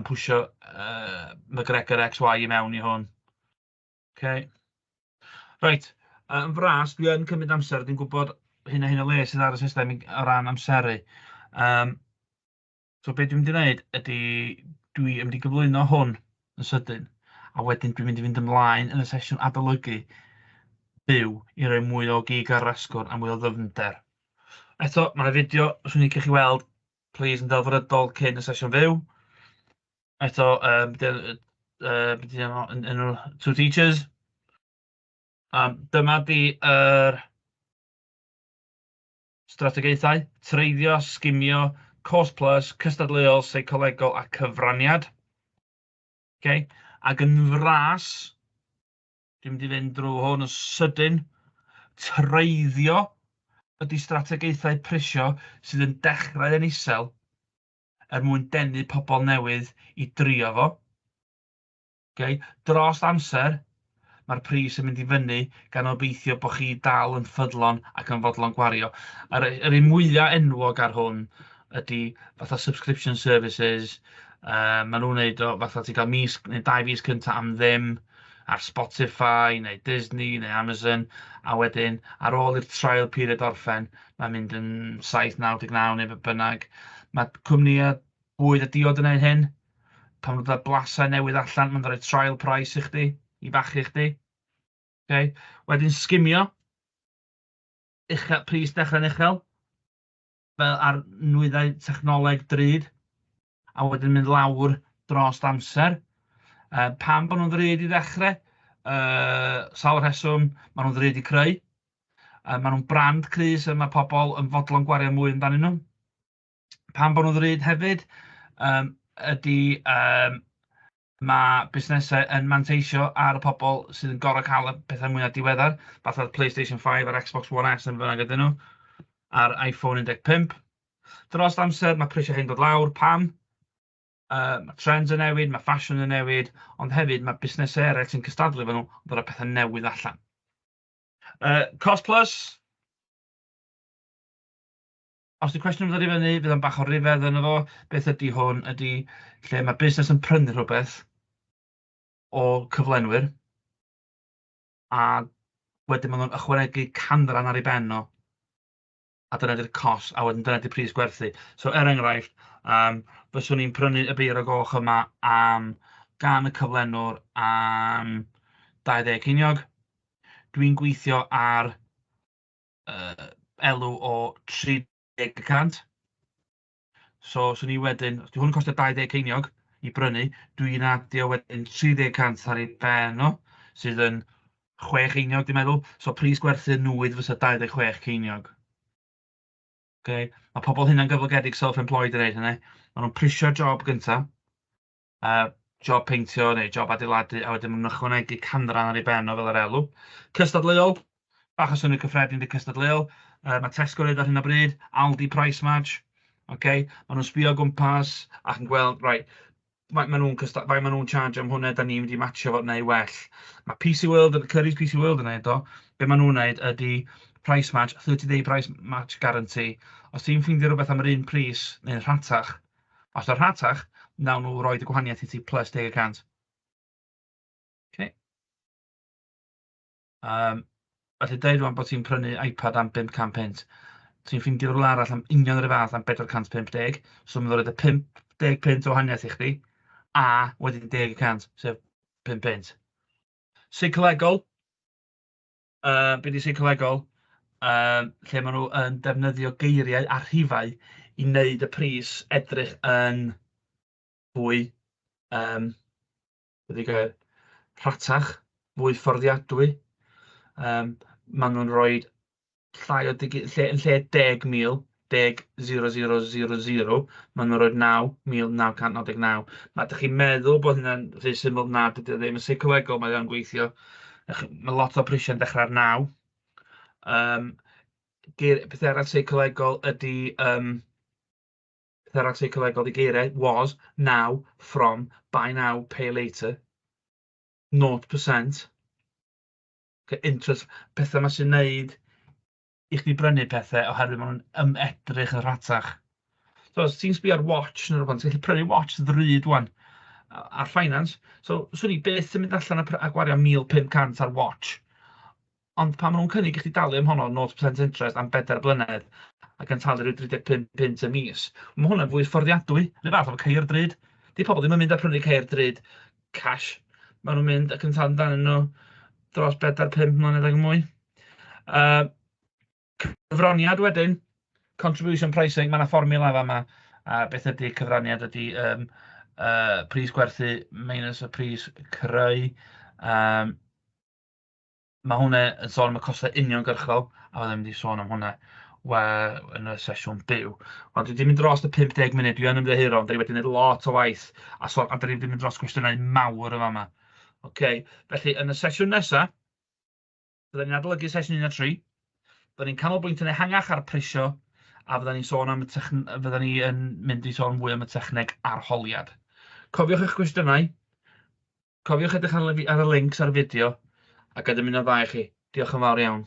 pwysio McGregor XY i mewn i hwn. Reit, yn fras, dwi yn cymryd amser, dwi'n gwybod hyn a hyn o le sydd ar y system o ran amseru. So beth dwi'n mynd i wneud ydy, dwi yn mynd i gyflwyno hwn yn sydyn, a wedyn dwi'n mynd i fynd ymlaen yn y sesiwn adolygu byw i roi mwy o gig ar asgwrn a mwy o ddyfnder. Eto, mae yna fideo, os wna'n i chi weld, please yn delfrydol cyn y sesiwn fyw. Eto, two teachers. Dyma di strategaethau, treiddio, sgimio, cwrs plus, cystadleuol, seicolegol a cyfraniad. Okay? Ac yn fras, dwi'n mynd i fynd drwy hwn yn sydyn, treiddio ydy strategaethau prisio sydd yn dechrau yn isel mwyn denu pobl newydd i drio fo. Okay? Dros amser, mae'r pris yn mynd i fyny gan obeithio bod chi dal yn ffyddlon ac yn fodlon gwario. Yr un mwyaf enwog ar hwn ydy fatha subscription services. Maen nhw'n neud o fatha ti gael mis neu 2 fis cyntaf am ddim ar Spotify neu Disney neu Amazon, a wedyn ar ôl i'r trial period orffen, mae'n mynd yn 7.99 neu beth bynnag. Mae cwmnïau bwyd a diod yn neud hyn. Pan fydd y blasau newydd allan, mae'n rhoi trial price i chdi, i fachu chdi. Okay. Wedyn sgimio, pris dechrau'n uchel, fel ar nwyddau technoleg drud, a wedyn mynd lawr dros amser. Pam bod nhw'n ddrud i ddechrau? Sawl rheswm, maen nhw'n ddrud i creu. Maen nhw'n brand crys a mae pobl yn fodlon gwario mwy amdanyn nhw. Pam bod nhw'n ddrud hefyd? Ydy mae busnesau yn manteisio ar y pobl sydd yn gorau cael y pethau mwyaf diweddar, fatha'r PlayStation 5 a'r Xbox One S yn fyna gyda nhw, a'r iPhone 15. Dros amser mae prisio hyn dod lawr. Pam? Mae trends yn newid, mae fashion yn newid, ond hefyd mae busnesau eraill sy'n cystadlu efo nhw, ond o'r pethau newydd allan. Cost plus. Os di cwestiwn yn dod i fyny, bydd o'n bach o rifedd yn efo. Beth ydy hwn? Ydy lle mae busnes yn prynu rhywbeth o cyflenwyr, a wedyn maen nhw'n ychwanegu canran ar ei ben nhw, a dyna ydy'r cost, a wedyn dyna ydy'r pris gwerthu. So enghraifft, fyswn ni'n prynu y beir o goch yma gan y cyflenwr am 20 ceiniog. Dwi'n gweithio ar elw o 30%. So, swn i wedyn, os di hwn yn costio 20 ceiniog i brynu, dwi'n adio wedyn 30% ar ei ben nhw, sydd yn 6 ceiniog, dwi'n meddwl. So, pris gwerthu nwydd fysa 26 ceiniog. Okay. Mae pobl hynna'n gyflogedig self-employed yn neud hynny. Maen nhw'n prisio job gyntaf, job peintio neu job adeiladu, a wedyn maen nhw'n ychwanegu canran ar ei ben o fel yr elw. Cystadleuol, bach o syniad cyffredin di cystadleuol. Mae Tesco wneud ar hyn o bryd, Aldi price match. Okay. Maen nhw'n sbio o gwmpas ac yn gweld, right, maen nhw'n charge am hwnna, da ni'n mynd i matcho fod neu well. Mae PC World, Curry's PC World yn neud o. Be maen nhw'n neud ydy price match, 30-day price match guarantee. Os ti'n ffeindio rhywbeth am yr un pris neu'n rhatach, os yna'n rhatach, nawn nhw roed y gwahaniaeth i ti plus 10%. Okay. Felly deud rwan bod ti'n prynu iPad am 500 pint. Ti'n ffeindio rhywle arall am union yr fath am 450, so mae'n roed y 50 pint o wahaniaeth i chdi, a wedyn 10%, sef 5 pint. Seicolegol. Be di seicolegol? Lle maen nhw yn defnyddio geiriau a rhifau i wneud y pris edrych yn fwy rhatach, fwy fforddiadwy. Maen nhw'n rhoi llai o yn lle 10,000, 10,000, maen nhw'n rhoi 9,999. Mae ydych chi'n meddwl bod hynny'n rhy syml? Na, dydy o ddim yn seicolegol, mae o'n gweithio. Mae lot o prisiau'n dechrau ar 9. Beth arall seicolegol ydy geiriau was, now, from, buy now, pay later, 0%. Interest, pethau mae sy'n neud i chdi brynu pethau oherwydd maen nhw'n edrych yn rhatach. So, os ti'n sbio ar watch neu rhywbeth, ti'n gallu prynu watch ddrud wan ar finance. So, swn i beth yn mynd allan a gwario 1,500 ar watch. Ond pan maen nhw'n cynnig i chdi dalu am honno 0% interest am 4 blynedd ac yn talu rhyw 35 pint y mis, mae hwnna'n fwy fforddiadwy. Rhyw fath o ceir drud. Di pobl ddim yn mynd a prynu ceir drud cash. Maen nhw'n mynd ac yn talu amdanyn nhw dros 4-5 mlynedd ac yn mwy. Cyfraniad wedyn, contribution pricing, mae yna fformula fa yma. Beth ydy cyfraniad ydy Pris gwerthu minus y pris creu. Mae hwnna yn sôn am y costau uniongyrchol, a byddai'n mynd i sôn am hwnna yn y sesiwn byw. Ond dwi wedi mynd dros y 50 munud, dwi yn ymddiheuro, ond da ni wedi gwneud lot o waith, a da ni wedi mynd dros gwestiynau mawr y fama. Felly, yn y sesiwn nesaf, byddwn ni'n adolygu sesiwn 1 a 3, byddwn ni'n canolbwyntio'n ehangach ar prisio, a byddwn ni yn mynd i sôn fwy am y techneg arholiad. Cofiwch eich gwestiynau, cofiwch edrych ar y links ar y fideo, ac ydym yn o dda i chi. Diolch yn fawr iawn.